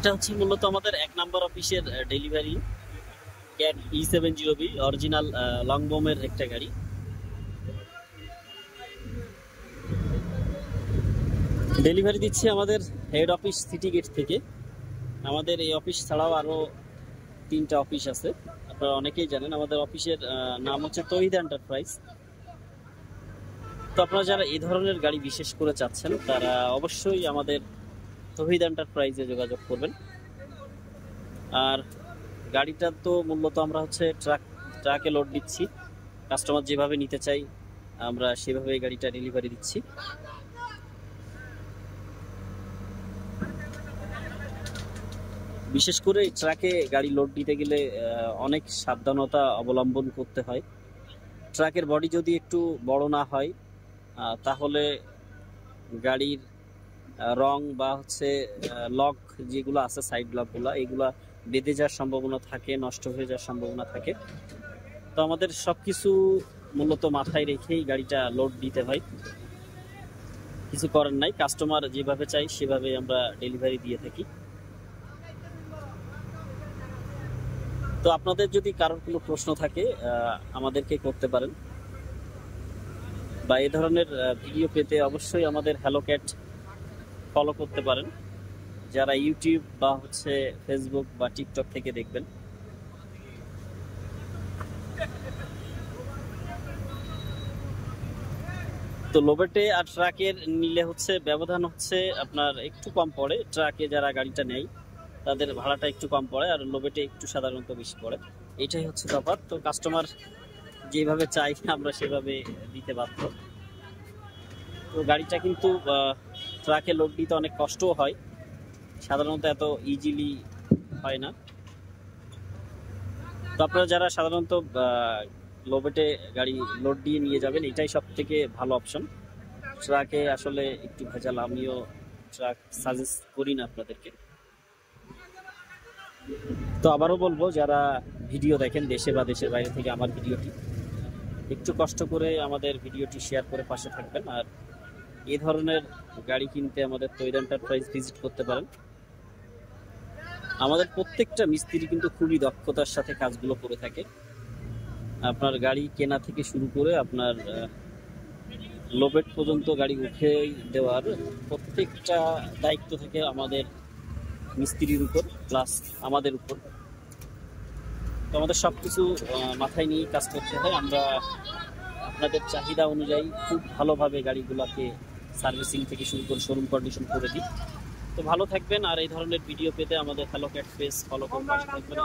এটা হচ্ছে মূলত আমাদের 1 নম্বর অফিসের delivery Cat E70B original long বোমের একটা গাড়ি। ডেলিভারি দিচ্ছি আমাদের হেড অফিস সিটি গেট থেকে। আমাদের এই অফিস ছাড়াও আরো 3টা অফিস আছে, আপনারা অনেকেই জানেন। আমাদের অফিসের নাম হচ্ছে তৌহিদ এন্টারপ্রাইজ। তো আপনারা যারা এই ধরনের গাড়ি বিশেষ করে চাচ্ছেন তারা অবশ্যই আমাদের তৌহিদ এন্টারপ্রাইজে যোগাযোগ করবেন। আর গাড়িটা তো মূলত আমরা হচ্ছে ট্রাকে লোড দিচ্ছি, কাস্টমার যেভাবে নিতে চাই আমরা সেভাবে গাড়িটা ডেলিভারি দিচ্ছি। বিশেষ করে ট্রাকে গাড়ি লোড দিতে গেলে অনেক সাবধানতা অবলম্বন করতে হয়। ট্রাকের বডি যদি একটু বড় না হয় তাহলে গাড়ির রং বা হচ্ছে লক যেগুলো আছে সাইড লকগুলো এগুলা বেঁধে যাওয়ার সম্ভাবনা থাকে, নষ্ট হয়ে যাওয়ার সম্ভাবনা থাকে। তো আমাদের সবকিছু মূলত মাথায় রেখেই গাড়িটা লোড দিতে হয়, কিছু করার নাই। কাস্টমার যেভাবে চাই সেভাবে আমরা ডেলিভারি দিয়ে থাকি। তো আপনাদের যদি কারোর কোনো প্রশ্ন থাকে আমাদেরকে করতে পারেন, বা এই ধরনের ভিডিও পেতে অবশ্যই আমাদের হ্যালো ক্যাট ফলো করতে পারেন, যারা ইউটিউব বা হচ্ছে ফেসবুক বা টিকটক থেকে দেখবেন। তো লোবেটে আর ট্রাকের নিলে হচ্ছে ব্যবধান হচ্ছে আপনার একটু কম পড়ে। ট্রাকে যারা গাড়িটা নেয় তাদের ভাড়াটা একটু কম পড়ে, আর লোবেটে একটু সাধারণত বেশি পড়ে। এটাই হচ্ছে তফাৎ। তো কাস্টমার যেভাবে চাই আমরা সেভাবে দিতে বাধ্য। তো গাড়িটা কিন্তু ট্রাকে লোড দিতে অনেক কষ্টও হয়, সাধারণত এত ইজিলি হয় না। তো আপনারা যারা সাধারণত লোবেটে গাড়ি লোড দিয়ে নিয়ে যাবেন এটাই সব থেকে ভালো অপশন। ট্রাকে আসলে একটু ভেজাল, আমিও ট্রাক সাজেস্ট করি না আপনাদেরকে। তো আবারও বলবো, যারা ভিডিও দেখেন দেশে বা দেশের বাইরে থেকে আমার ভিডিওটি, একটু কষ্ট করে আমাদের ভিডিওটি শেয়ার করে পাশে থাকবেন। আর এই ধরনের গাড়ি কিনতে আমাদের তৌহিদ এন্টারপ্রাইজ ভিজিট করতে পারেন। আমাদের প্রত্যেকটা মিস্ত্রি কিন্তু খুবই দক্ষতার সাথে কাজগুলো করে থাকে। আপনার গাড়ি কেনা থেকে শুরু করে আপনার লোবেট পর্যন্ত গাড়ি উঠে দেওয়ার প্রত্যেকটা দায়িত্ব থাকে আমাদের মিস্ত্রির উপর, প্লাস আমাদের উপর। তো আমাদের সবকিছু মাথায় নিয়ে কাজ করতে হয়। আমরা আপনাদের চাহিদা অনুযায়ী খুব ভালোভাবে গাড়িগুলোকে সার্ভিসিং থেকে শুরু করে শোরুম কন্ডিশন করে দিই। তো ভালো থাকবেন, আর এই ধরনের ভিডিও পেতে আমাদের হ্যালো ক্যাট পেজ ফলো করে পাশে থাকবেন।